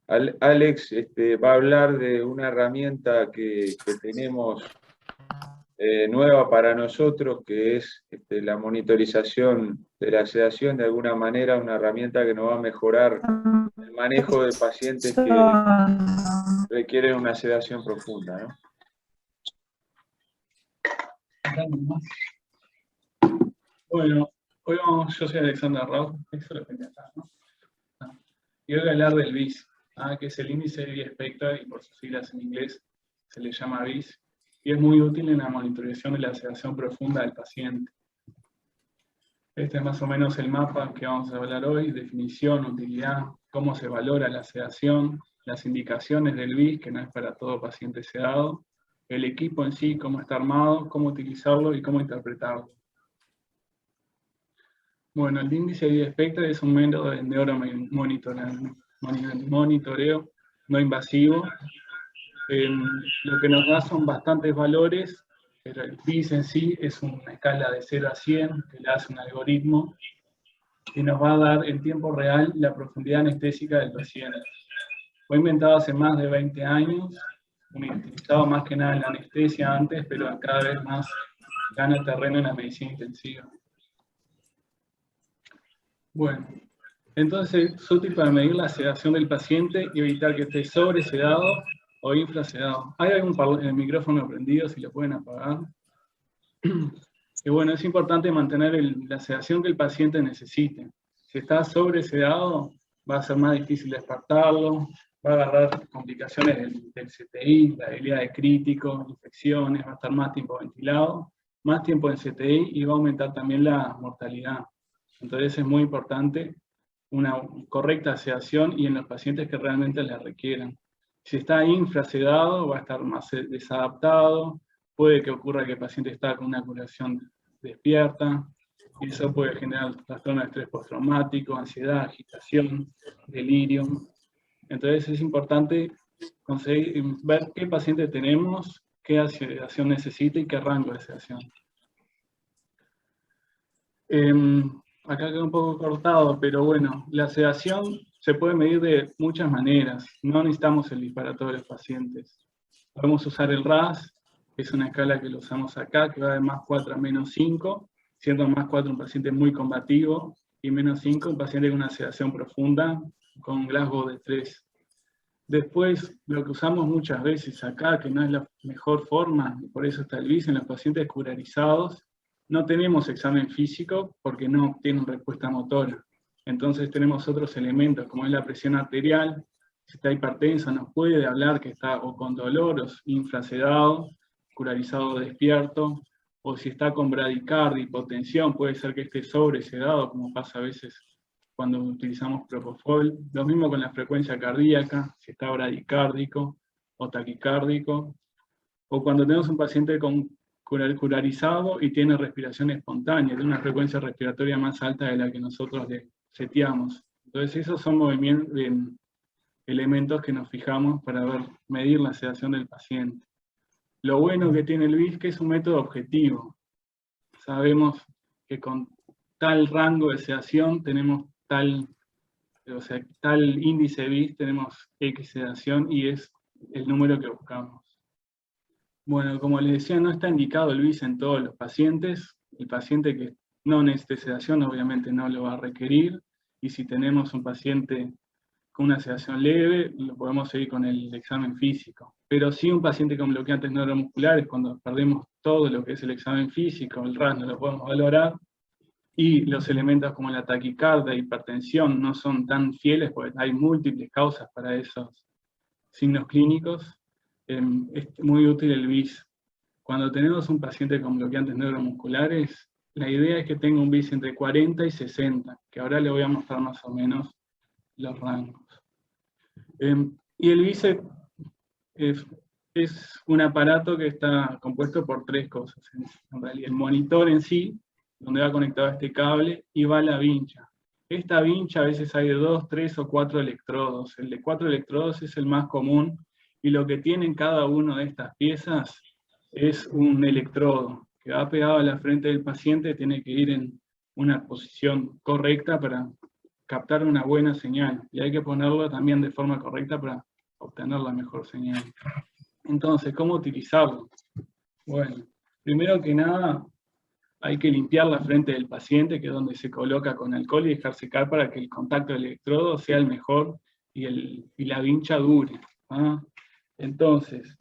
Alex va a hablar de una herramienta que tenemos nueva para nosotros, que es la monitorización de la sedación, de alguna manera una herramienta que nos va a mejorar el manejo de pacientes que requieren una sedación profunda, ¿no? Bueno, yo soy Alexander Rauch, eso lo tenía acá, ¿no? Y hoy voy a hablar del BIS, que es el índice de biespectra, y por sus siglas en inglés se le llama BIS, y es muy útil en la monitorización de la sedación profunda del paciente. Este es más o menos el mapa que vamos a hablar hoy: definición, utilidad, cómo se valora la sedación, las indicaciones del BIS, que no es para todo paciente sedado, el equipo en sí, cómo está armado, cómo utilizarlo y cómo interpretarlo. Bueno, el índice de biespectra es un método de neuromonitoreo no invasivo. Lo que nos da son bastantes valores, pero el BIS en sí es una escala de 0 a 100 que le hace un algoritmo que nos va a dar en tiempo real la profundidad anestésica del paciente. Fue inventado hace más de 20 años, utilizado más que nada en la anestesia antes, pero cada vez más gana terreno en la medicina intensiva. Bueno, entonces es útil para medir la sedación del paciente y evitar que esté sobresedado o infrasedado. ¿Hay algún micrófono prendido? Si lo pueden apagar. Y bueno, es importante mantener la sedación que el paciente necesite. Si está sobresedado, va a ser más difícil despertarlo, va a agarrar complicaciones del CTI, la debilidad de crítico, infecciones, va a estar más tiempo ventilado, más tiempo en CTI y va a aumentar también la mortalidad. Entonces es muy importante una correcta sedación y en los pacientes que realmente la requieran. Si está infrasedado, va a estar más desadaptado, puede que ocurra que el paciente está con una curación despierta, y eso puede generar trastorno de estrés postraumático, ansiedad, agitación, delirio. Entonces es importante conseguir ver qué paciente tenemos, qué sedación necesita y qué rango de sedación. Acá queda un poco cortado, pero bueno, la sedación se puede medir de muchas maneras. No necesitamos el BIS para todos los pacientes. Podemos usar el RASS, que es una escala que lo usamos acá, que va de +4 a -5, siendo +4 un paciente muy combativo, y -5 un paciente con una sedación profunda, con un Glasgow de 3. Después, lo que usamos muchas veces acá, que no es la mejor forma, y por eso está el BIS, en los pacientes curarizados, no tenemos examen físico porque no tienen respuesta motora. Entonces tenemos otros elementos, como es la presión arterial. Si está hipertenso, nos puede hablar que está o con dolor, o infrasedado, curarizado despierto, o si está con bradicardia, hipotensión, puede ser que esté sobresedado, como pasa a veces cuando utilizamos propofol. Lo mismo con la frecuencia cardíaca, si está bradicárdico o taquicárdico, o cuando tenemos un paciente con curarizado y tiene respiración espontánea, de una frecuencia respiratoria más alta de la que nosotros le seteamos. Entonces esos son elementos que nos fijamos para medir la sedación del paciente. Lo bueno que tiene el BIS es que es un método objetivo. Sabemos que con tal rango de sedación tenemos tal índice BIS, tenemos X sedación y es el número que buscamos. Bueno, como les decía, no está indicado el BIS en todos los pacientes. El paciente que no necesite sedación obviamente no lo va a requerir, y si tenemos un paciente con una sedación leve, lo podemos seguir con el examen físico. Pero si un paciente con bloqueantes neuromusculares, cuando perdemos todo lo que es el examen físico, el RAS no lo podemos valorar, y los elementos como la taquicardia e hipertensión no son tan fieles, porque hay múltiples causas para esos signos clínicos, es muy útil el BIS. Cuando tenemos un paciente con bloqueantes neuromusculares, la idea es que tenga un BIS entre 40 y 60, que ahora le voy a mostrar más o menos los rangos. Y el BIS es un aparato que está compuesto por tres cosas. En realidad, el monitor en sí, donde va conectado este cable, y va la vincha. Esta vincha a veces hay de 2, 3 o 4 electrodos. El de 4 electrodos es el más común, y lo que tienen cada una de estas piezas es un electrodo que va pegado a la frente del paciente, tiene que ir en una posición correcta para captar una buena señal, y hay que ponerlo también de forma correcta para obtener la mejor señal. Entonces, ¿cómo utilizarlo? Bueno, primero que nada, hay que limpiar la frente del paciente, que es donde se coloca con alcohol, y dejar secar para que el contacto del electrodo sea el mejor y la vincha dure. ¿Ah? Entonces,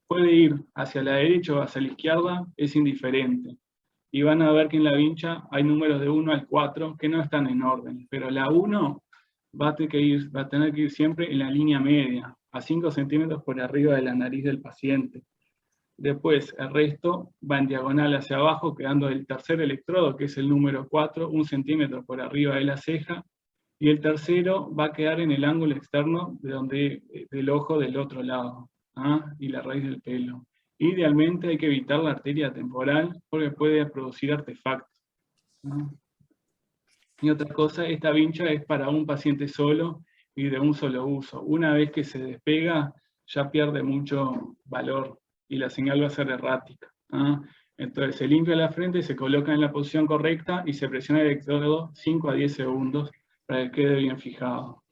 puede ir hacia la derecha o hacia la izquierda, es indiferente. Y van a ver que en la vincha hay números de 1 al 4 que no están en orden, pero la 1 va a tener que ir siempre en la línea media, a 5 centímetros por arriba de la nariz del paciente. Después, el resto va en diagonal hacia abajo, quedando el tercer electrodo, que es el número 4, 1 centímetro por arriba de la ceja, y el tercero va a quedar en el ángulo externo del ojo del otro lado, ¿ah? Y la raíz del pelo. Idealmente hay que evitar la arteria temporal porque puede producir artefactos, ¿no? Y otra cosa, esta vincha es para un paciente solo y de un solo uso. Una vez que se despega, ya pierde mucho valor y la señal va a ser errática, ¿ah? Entonces se limpia la frente, se coloca en la posición correcta y se presiona el electrodo 5 a 10 segundos para que quede bien fijado.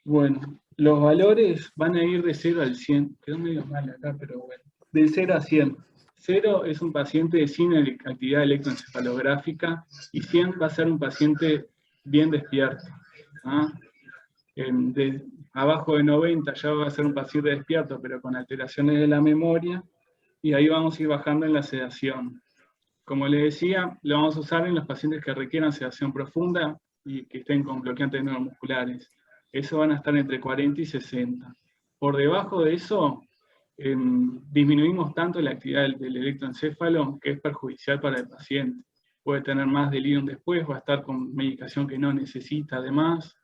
Bueno, los valores van a ir de 0 al 100. Quedó medio mal acá, pero bueno. De 0 a 100. 0 es un paciente sin actividad electroencefalográfica y 100 va a ser un paciente bien despierto. ¿Ah? Abajo de 90 ya va a ser un paciente despierto, pero con alteraciones de la memoria, y ahí vamos a ir bajando en la sedación. Como les decía, lo vamos a usar en los pacientes que requieran sedación profunda y que estén con bloqueantes neuromusculares. Eso van a estar entre 40 y 60. Por debajo de eso, disminuimos tanto la actividad del electroencéfalo que es perjudicial para el paciente. Puede tener más delirium después, va a estar con medicación que no necesita además.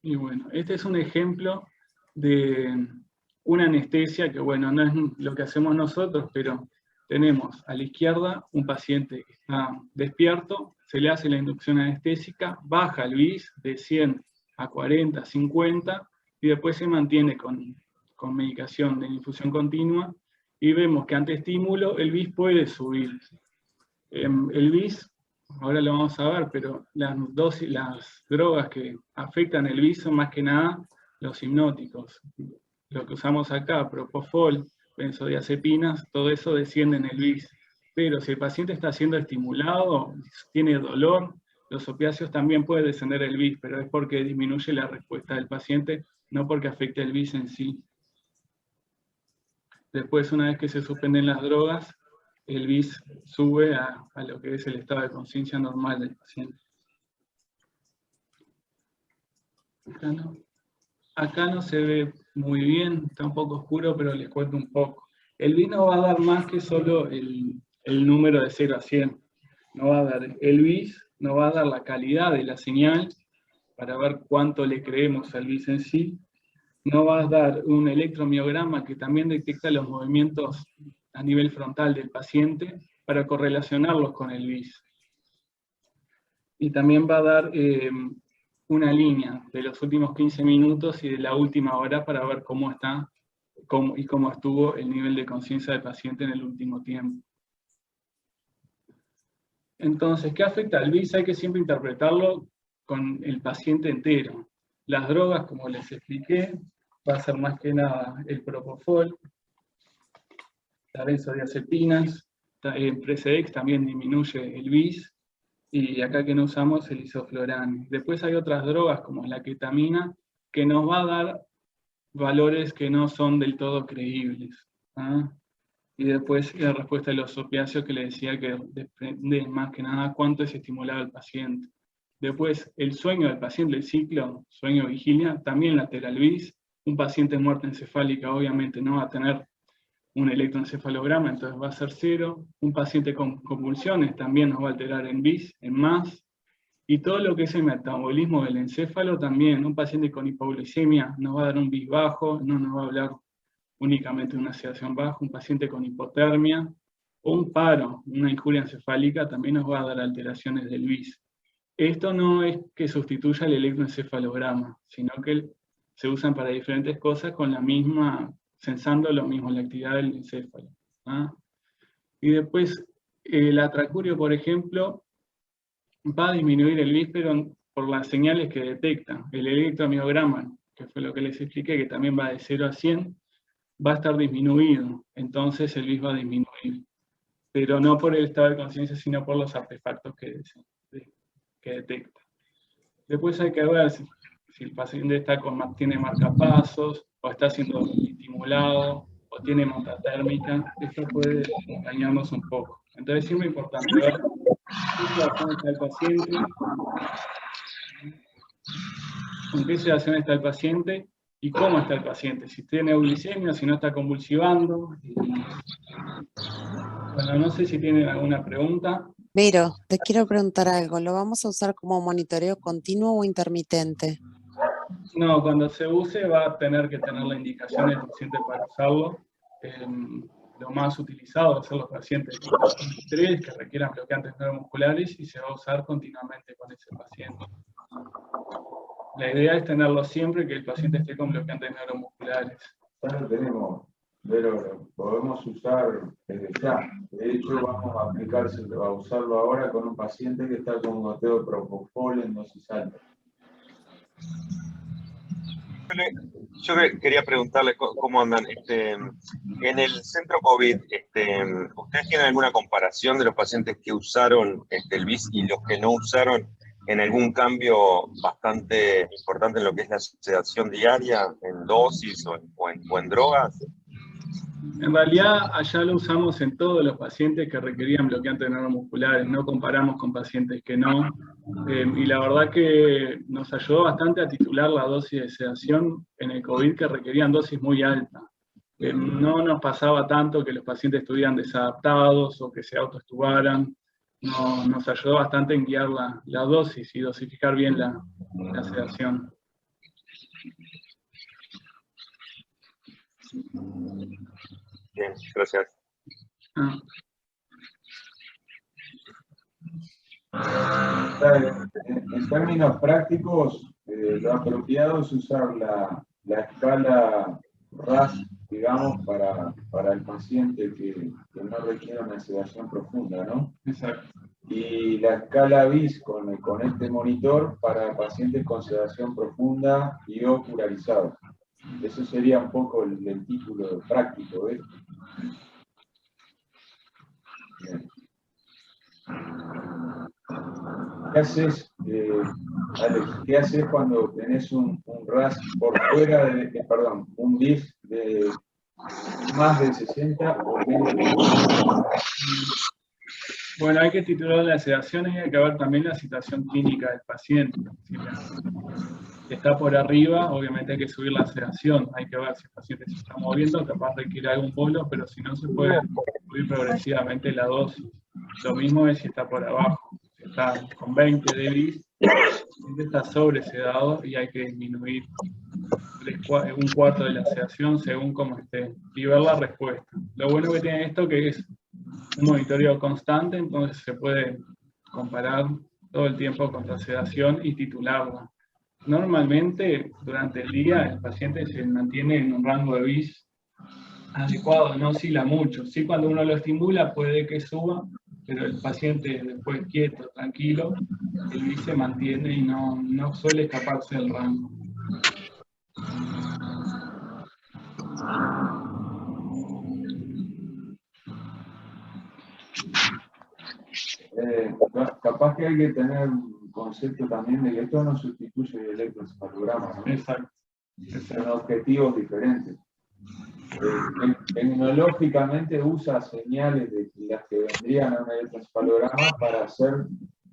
Y bueno, este es un ejemplo de una anestesia que, bueno, no es lo que hacemos nosotros, pero tenemos a la izquierda un paciente que está despierto, se le hace la inducción anestésica, baja el BIS de 100 a 40, 50, y después se mantiene con medicación de infusión continua, y vemos que ante estímulo el BIS puede subir. El BIS, ahora lo vamos a ver, pero las drogas que afectan el BIS son más que nada los hipnóticos. Lo que usamos acá, propofol, benzodiazepinas, todo eso desciende en el BIS. Pero si el paciente está siendo estimulado, tiene dolor, los opiáceos también puede descender el BIS, pero es porque disminuye la respuesta del paciente, no porque afecte el BIS en sí. Después, una vez que se suspenden las drogas, el BIS sube a lo que es el estado de conciencia normal del paciente. Acá no se ve muy bien, está un poco oscuro, pero les cuento un poco. El BIS no va a dar más que solo el número de 0 a 100. No va a dar el BIS, no va a dar la calidad de la señal, para ver cuánto le creemos al BIS en sí. No va a dar un electromiograma que también detecta los movimientos a nivel frontal del paciente para correlacionarlos con el BIS. Y también va a dar una línea de los últimos 15 minutos y de la última hora para ver cómo está y cómo estuvo el nivel de conciencia del paciente en el último tiempo. Entonces, ¿qué afecta al BIS? Hay que siempre interpretarlo con el paciente entero. Las drogas, como les expliqué, va a ser más que nada el propofol, las benzodiazepinas, Precedex también disminuye el BIS, y acá que no usamos el isoflurane. Después hay otras drogas como la ketamina que nos va a dar valores que no son del todo creíbles, ¿ah? Y después la respuesta de los opiáceos que le decía que depende más que nada cuánto es estimulado el paciente. Después el sueño del paciente, el ciclo, sueño-vigilia, también altera el BIS. Un paciente en muerte encefálica obviamente no va a tener un electroencefalograma, entonces va a ser 0. Un paciente con convulsiones también nos va a alterar en BIS, en más. Y todo lo que es el metabolismo del encéfalo también. Un paciente con hipoglucemia nos va a dar un BIS bajo, no nos va a hablar únicamente de una sedación baja. Un paciente con hipotermia o un paro, una injuria encefálica, también nos va a dar alteraciones del BIS. Esto no es que sustituya el electroencefalograma, sino que se usan para diferentes cosas con la misma, sensando lo mismo, la actividad del encéfalo, ¿ah? Y después el atracurio, por ejemplo, va a disminuir el BIS, pero por las señales que detecta. El electromiograma, que fue lo que les expliqué, que también va de 0 a 100, va a estar disminuido. Entonces el BIS va a disminuir. Pero no por el estado de conciencia, sino por los artefactos que detecta. Después hay que ver si el paciente tiene marcapasos, o está siendo estimulado, o tiene monta térmica. Esto puede dañarnos un poco. Entonces siempre es importante ver qué sedación está el paciente, con qué sedación está el paciente y cómo está el paciente. Si tiene euglicemia, si no está convulsivando. Bueno, no sé si tienen alguna pregunta. Miro, te quiero preguntar algo. ¿Lo vamos a usar como monitoreo continuo o intermitente? No, cuando se use va a tener que tener la indicación del paciente para usarlo. Lo más utilizado va a ser los pacientes de estrés que requieran bloqueantes neuromusculares y se va a usar continuamente con ese paciente. La idea es tenerlo siempre que el paciente esté con bloqueantes neuromusculares. Ya lo tenemos, pero lo podemos usar desde ya. De hecho, vamos a aplicárselo, a usarlo ahora con un paciente que está con goteo de propofol en dosis alta. Yo quería preguntarle cómo andan. En el centro COVID, ¿ustedes tienen alguna comparación de los pacientes que usaron el BIS y los que no usaron en algún cambio bastante importante en lo que es la sedación diaria, en dosis o en drogas? En realidad, allá lo usamos en todos los pacientes que requerían bloqueantes neuromusculares, no comparamos con pacientes que no. Y la verdad que nos ayudó bastante a titular la dosis de sedación en el COVID que requerían dosis muy altas. No nos pasaba tanto que los pacientes estuvieran desadaptados o que se autoestubaran. No, nos ayudó bastante en guiar la dosis y dosificar bien la sedación. Bien, gracias. En términos prácticos, lo apropiado es usar la escala RAS, digamos, para el paciente que no requiere una sedación profunda, ¿no? Exacto. Y la escala BIS con este monitor para pacientes con sedación profunda y ocularizado. Eso sería un poco el título práctico, ¿ves? Bien. ¿Qué haces, Alex? ¿Qué haces cuando tenés un RAS por fuera un BIS de más de 60 o menos de 60? Bueno, hay que titular la sedación y hay que ver también la situación clínica del paciente. Si está por arriba, obviamente hay que subir la sedación. Hay que ver si el paciente se está moviendo, capaz requiere algún bolo, pero si no se puede subir progresivamente la dosis. Lo mismo es si está por abajo. Si está con 20 de BIS, el paciente está sobresedado y hay que disminuir un cuarto de la sedación según cómo esté y ver la respuesta. Lo bueno que tiene esto que es un monitoreo constante, entonces se puede comparar todo el tiempo con la sedación y titularla. Normalmente, durante el día, el paciente se mantiene en un rango de BIS adecuado, no oscila mucho. Sí, cuando uno lo estimula puede que suba, pero el paciente después quieto, tranquilo, el BIS se mantiene y no suele escaparse del rango. Capaz que hay que tener un concepto también de que esto no sustituye el electroencefalograma, ¿no? Exacto. Son objetivos diferentes. Tecnológicamente usa señales de las que vendrían a un electroencefalograma para hacer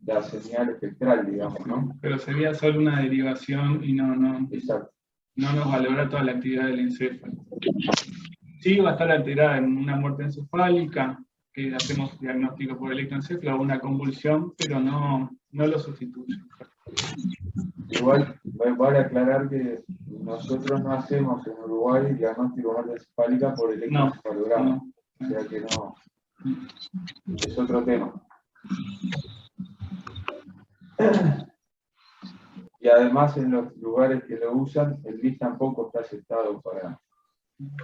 la señal espectral, digamos, ¿no? Pero sería solo una derivación y no Exacto. nos valora toda la actividad del encéfalo. Sí va a estar alterada en una muerte encefálica, que hacemos diagnóstico por electroencéfalo, o una convulsión, pero no lo sustituye. Igual, vale aclarar que nosotros no hacemos en Uruguay diagnóstico de muerte encefálica por electroencefalograma. No. O sea que no, es otro tema. Y además en los lugares que lo usan, el BIS tampoco está aceptado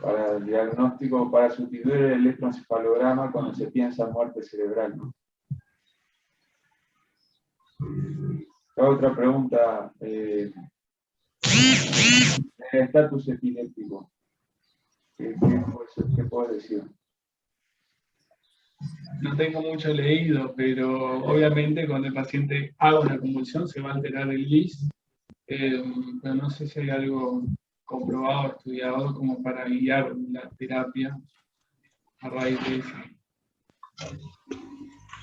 para el diagnóstico, para sustituir el electroencefalograma cuando se piensa en muerte cerebral, ¿no? La otra pregunta, el estatus epiléptico. ¿Qué puedes decir? No tengo mucho leído, pero obviamente cuando el paciente haga una convulsión se va a alterar el LIS, pero no sé si hay algo comprobado, estudiado, como para guiar la terapia a raíz de eso.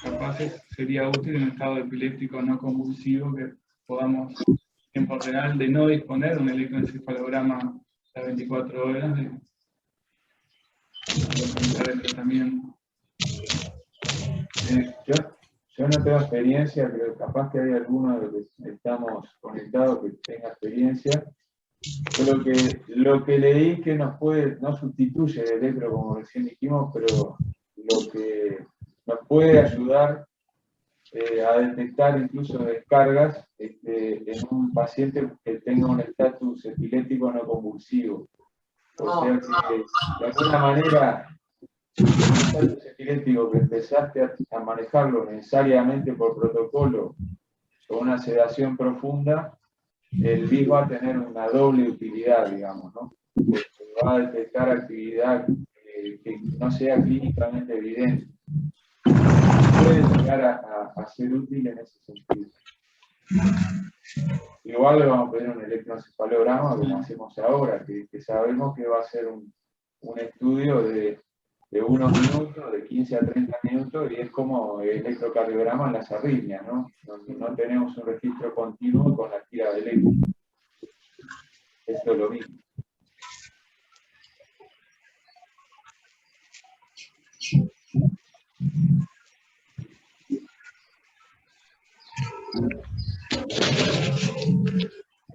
Capaz sería útil en un estado epiléptico no convulsivo que podamos, en tiempo real, de no disponer de un electroencefalograma a 24 horas de comenzar el tratamiento. Yo no tengo experiencia, pero capaz que hay alguno de los que estamos conectados que tenga experiencia. Lo que leí que no sustituye el electro, como recién dijimos, pero lo que nos puede ayudar a detectar incluso descargas en un paciente que tenga un estatus epiléptico no convulsivo. O sea que, de alguna manera, el estatus epiléptico que empezaste a manejarlo necesariamente por protocolo con una sedación profunda, el BIS va a tener una doble utilidad, digamos, ¿no? Porque va a detectar actividad que no sea clínicamente evidente. Puede llegar a ser útil en ese sentido. Igual le vamos a pedir un electroencefalograma como hacemos ahora, que sabemos que va a ser un estudio de unos minutos, de 15 a 30 minutos, y es como el electrocardiograma en las arritmias, ¿no? Donde no tenemos un registro continuo con la tira de eléctrica. Esto es lo mismo.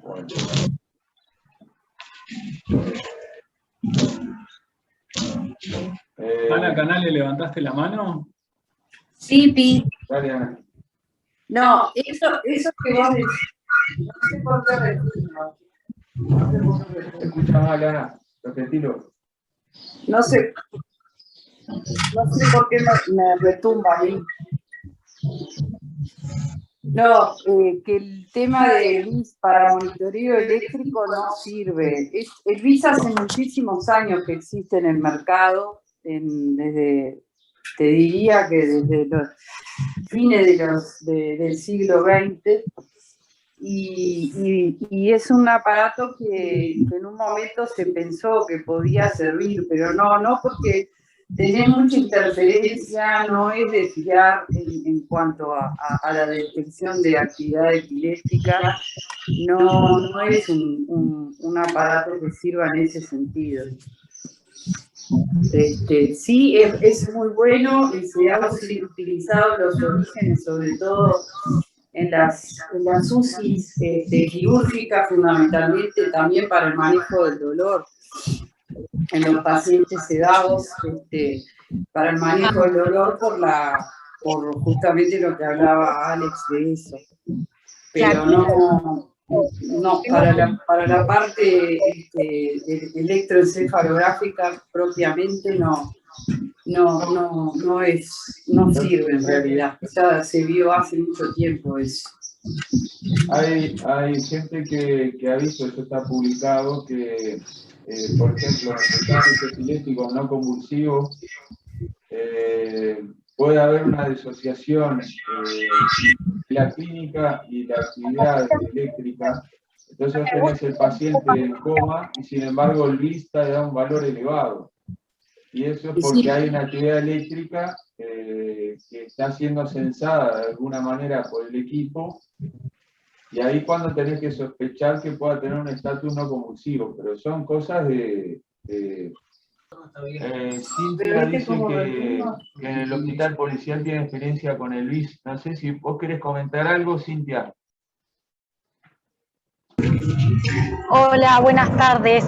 Bueno. Ana Canale, ¿levantaste la mano? Sí, Pi. Dale, Ana. No, eso que vos decís, no sé por qué retiro. ¿Te escucha mal, Ana? Repetilo. No sé por qué me retumba a mí. No, que el tema del BIS para monitoreo eléctrico no sirve. El BIS hace muchísimos años que existe en el mercado, desde, te diría que desde los fines del siglo XX, y es un aparato que en un momento se pensó que podía servir, pero no porque tenés mucha interferencia, no es de fiar en cuanto a la detección de actividad epiléptica, no es un aparato que sirva en ese sentido. Sí, es muy bueno y se han utilizado los orígenes, sobre todo en las UCIs quirúrgicas, fundamentalmente también para el manejo del dolor en los pacientes sedados, para el manejo del dolor por justamente lo que hablaba Alex de eso. Pero no para la parte electroencefalográfica propiamente no sirve en realidad. Ya se vio hace mucho tiempo eso. Hay gente que ha visto, esto está publicado, que por ejemplo, en el estatus epiléptico no convulsivo puede haber una disociación de la clínica y la actividad eléctrica. Entonces tenés el paciente en coma y sin embargo el vista le da un valor elevado. Y eso es porque hay una actividad eléctrica que está siendo censada de alguna manera por el equipo. Y ahí cuando tenés que sospechar que pueda tener un estatus no convulsivo, pero son cosas Cintia dice que en el hospital policial tiene experiencia con el BIS. No sé si vos querés comentar algo, Cintia. Hola, buenas tardes.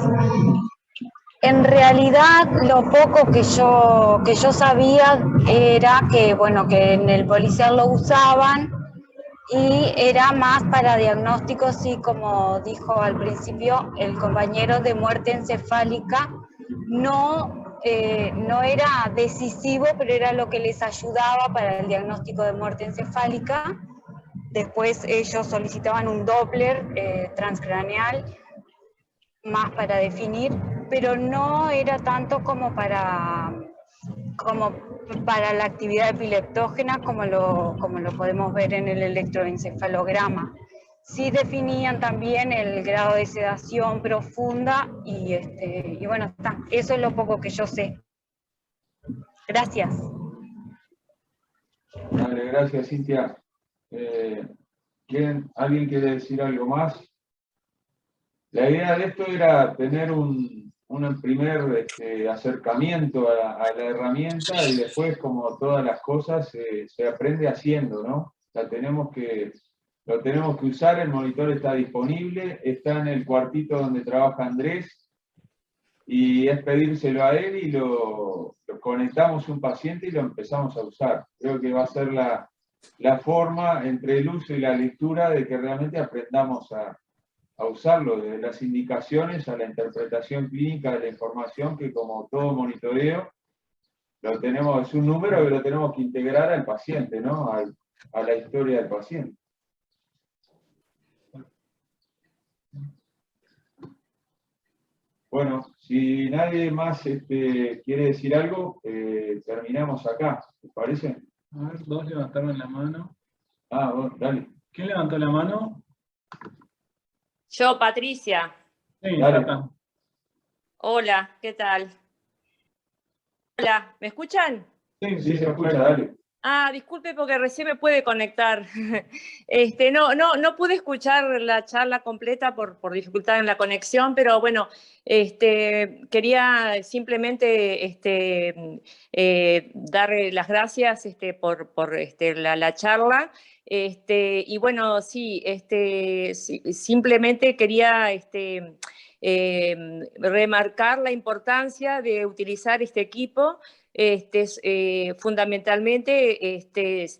En realidad, lo poco que yo sabía era que, bueno, que en el policial lo usaban y era más para diagnósticos, sí, como dijo al principio el compañero, de muerte encefálica no era decisivo, pero era lo que les ayudaba para el diagnóstico de muerte encefálica. Después ellos solicitaban un Doppler transcraneal, más para definir, pero no era tanto como para la actividad epileptógena como lo podemos ver en el electroencefalograma. Sí definían también el grado de sedación profunda y bueno, eso es lo poco que yo sé. Gracias. Vale, gracias, Cintia. ¿Alguien quiere decir algo más? La idea de esto era tener un primer acercamiento a la herramienta y después, como todas las cosas, se aprende haciendo, ¿no? O sea, lo tenemos que usar, el monitor está disponible, está en el cuartito donde trabaja Andrés, y es pedírselo a él y lo conectamos a un paciente y lo empezamos a usar. Creo que va a ser la forma entre el uso y la lectura de que realmente aprendamos a usarlo, desde las indicaciones a la interpretación clínica de la información, que como todo monitoreo, es un número que lo tenemos que integrar al paciente, ¿no? A la historia del paciente. Bueno, si nadie más quiere decir algo, terminamos acá, ¿les parece? A ver, dos levantaron la mano. Ah, bueno, dale. ¿Quién levantó la mano? Yo, Patricia. Sí, Dale. ya está. Hola, ¿qué tal? Hola, ¿me escuchan? Sí, Sí, se escucha, perfecto. dale. Ah, disculpe porque recién me pude conectar. No pude escuchar la charla completa por dificultad en la conexión, pero bueno, quería simplemente darle las gracias por la charla. Y bueno, sí, simplemente quería remarcar la importancia de utilizar este equipo. Fundamentalmente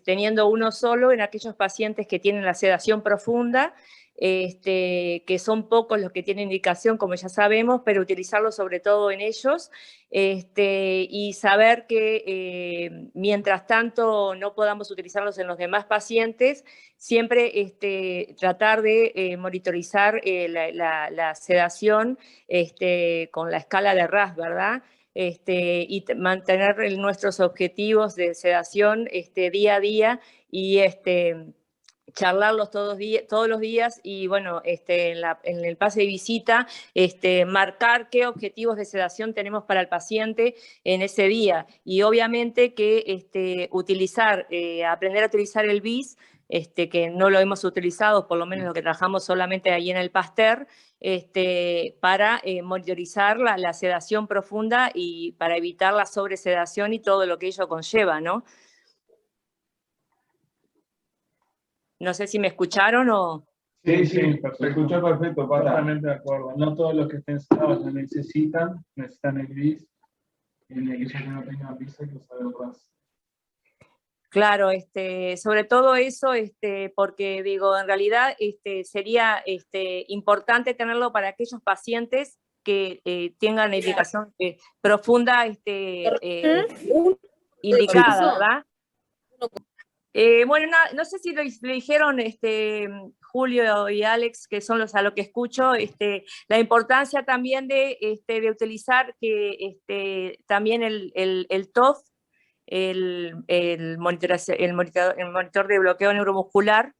teniendo uno solo en aquellos pacientes que tienen la sedación profunda, que son pocos los que tienen indicación, como ya sabemos, pero utilizarlo sobre todo en ellos, y saber que mientras tanto no podamos utilizarlos en los demás pacientes, siempre tratar de monitorizar la sedación con la escala de RASS, ¿verdad? Y mantener nuestros objetivos de sedación día a día y charlarlos todos los días y bueno, en el pase de visita, marcar qué objetivos de sedación tenemos para el paciente en ese día. Y obviamente que aprender a utilizar el BIS, que no lo hemos utilizado, por lo menos lo que trabajamos solamente ahí en el Pasteur, para monitorizar la sedación profunda y para evitar la sobresedación y todo lo que ello conlleva, ¿no? No sé si me escucharon o... Sí, perfecto. se escuchó perfecto, Pata. Totalmente de acuerdo. No todos los que estén sedados lo necesitan el BIS. Y en aquellos que no tengan BIS hay que usar el RAS. Claro, sobre todo eso, porque digo, en realidad sería importante tenerlo para aquellos pacientes que tengan indicación profunda indicada, ¿verdad? Bueno, no sé si le dijeron Julio y Alex, que son los a lo que escucho, la importancia también de utilizar también el TOF, el monitor de bloqueo neuromuscular,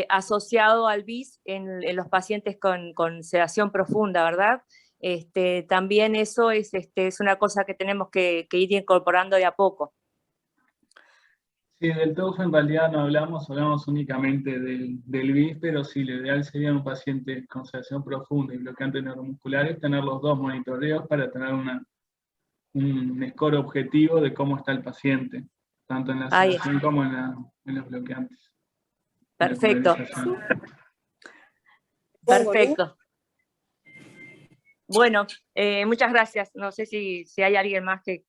asociado al BIS en los pacientes con sedación profunda, ¿verdad? También eso es una cosa que tenemos que ir incorporando de a poco. Sí, del TOF en realidad no hablamos únicamente del BIS, pero sí, lo ideal sería un paciente con sedación profunda y bloqueantes neuromusculares, tener los dos monitoreos para tener un score objetivo de cómo está el paciente, tanto en la sedación como en los bloqueantes. Perfecto. Perfecto. Bueno, muchas gracias. No sé si hay alguien más que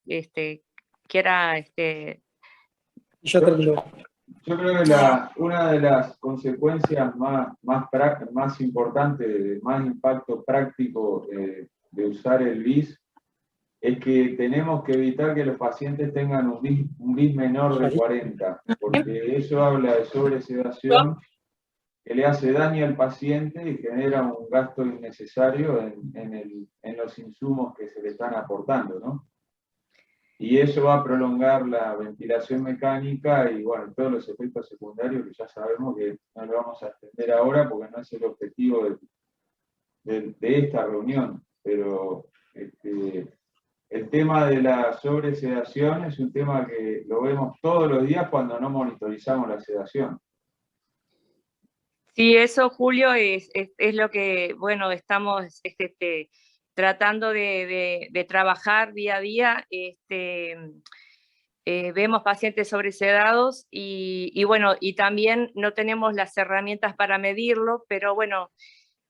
quiera... Yo creo que una de las consecuencias más importantes, de más impacto práctico de usar el BIS, es que tenemos que evitar que los pacientes tengan un BIS menor de 40, porque eso habla de sobresedación que le hace daño al paciente y genera un gasto innecesario en los insumos que se le están aportando, ¿no? Y eso va a prolongar la ventilación mecánica y, bueno, todos los efectos secundarios que ya sabemos que no lo vamos a extender ahora porque no es el objetivo de esta reunión. Pero el tema de la sobresedación es un tema que lo vemos todos los días cuando no monitorizamos la sedación. Sí, eso, Julio, es lo que, bueno, estamos tratando de trabajar día a día. Vemos pacientes sobresedados y bueno, y también no tenemos las herramientas para medirlo, pero bueno,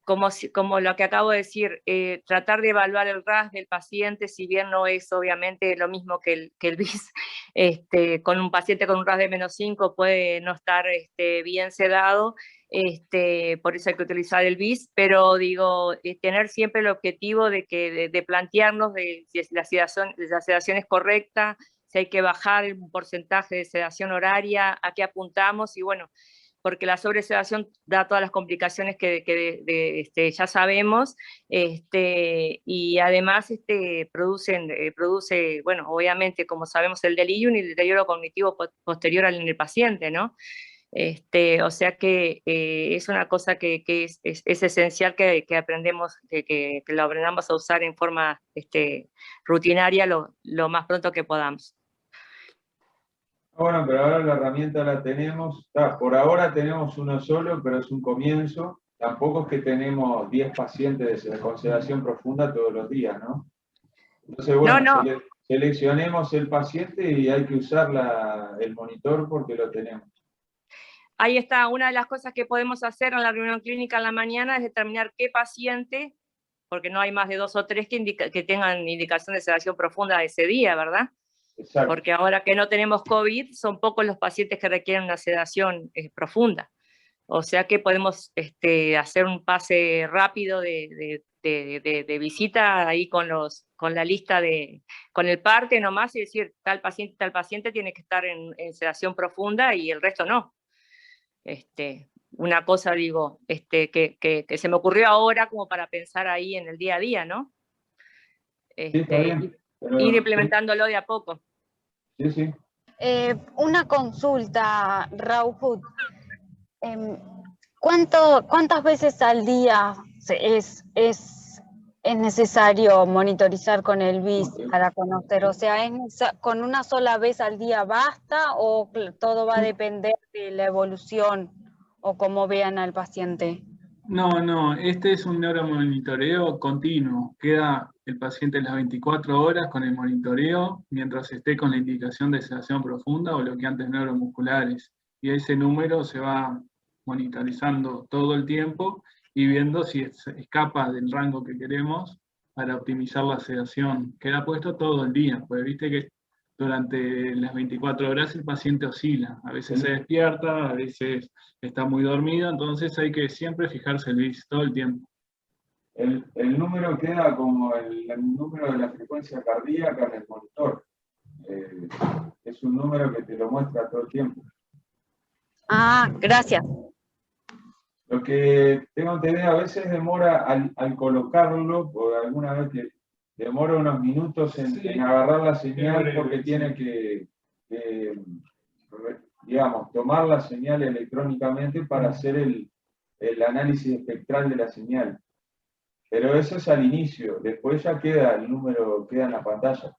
como lo que acabo de decir, tratar de evaluar el RAS del paciente, si bien no es obviamente lo mismo que el BIS, con un paciente con un RAS de -5 puede no estar bien sedado, por eso hay que utilizar el BIS, pero digo, tener siempre el objetivo de plantearnos si la sedación es correcta, si hay que bajar el porcentaje de sedación horaria, a qué apuntamos, y bueno, porque la sobresedación da todas las complicaciones que ya sabemos, y además produce, bueno, obviamente, como sabemos, el delirio y el deterioro cognitivo posterior en el paciente, ¿no? O sea que es una cosa que es esencial que aprendemos, que lo aprendamos a usar en forma rutinaria lo más pronto que podamos. Bueno, pero ahora la herramienta la tenemos. Por ahora tenemos uno solo, pero es un comienzo. Tampoco es que tenemos 10 pacientes con sedación profunda todos los días, ¿no? Entonces, bueno, No. Seleccionemos el paciente y hay que usar el monitor porque lo tenemos. Ahí está, una de las cosas que podemos hacer en la reunión clínica en la mañana es determinar qué paciente, porque no hay más de 2 o 3 que tengan indicación de sedación profunda ese día, ¿verdad? Exacto. Porque ahora que no tenemos COVID, son pocos los pacientes que requieren una sedación profunda. O sea que podemos hacer un pase rápido de visita ahí con la lista con el parte nomás y decir tal paciente tiene que estar en sedación profunda y el resto no. Una cosa, digo, que se me ocurrió ahora como para pensar ahí en el día a día, ¿no? Sí, está bien, pero, ir implementándolo de a poco. Sí, sí. Una consulta, Raúl. ¿Cuántas veces al día es necesario monitorizar con el BIS para conocer? O sea, ¿con una sola vez al día basta o todo va a depender de la evolución o cómo vean al paciente? No, este es un neuromonitoreo continuo. Queda el paciente las 24 horas con el monitoreo mientras esté con la indicación de sedación profunda o bloqueantes neuromusculares. Y ese número se va monitorizando todo el tiempo y viendo si escapa del rango que queremos para optimizar la sedación. Queda puesto todo el día, porque viste que durante las 24 horas el paciente oscila. A veces se despierta, a veces está muy dormido, entonces hay que siempre fijarse el BIS todo el tiempo. El número queda como el número de la frecuencia cardíaca en el monitor. Es un número que te lo muestra todo el tiempo. Ah, gracias. Lo que tengo entendido, a veces demora al colocarlo, por alguna vez que demora unos minutos en agarrar la señal porque tiene que digamos, tomar la señal electrónicamente para hacer el análisis espectral de la señal. Pero eso es al inicio, después ya queda el número, queda en la pantalla.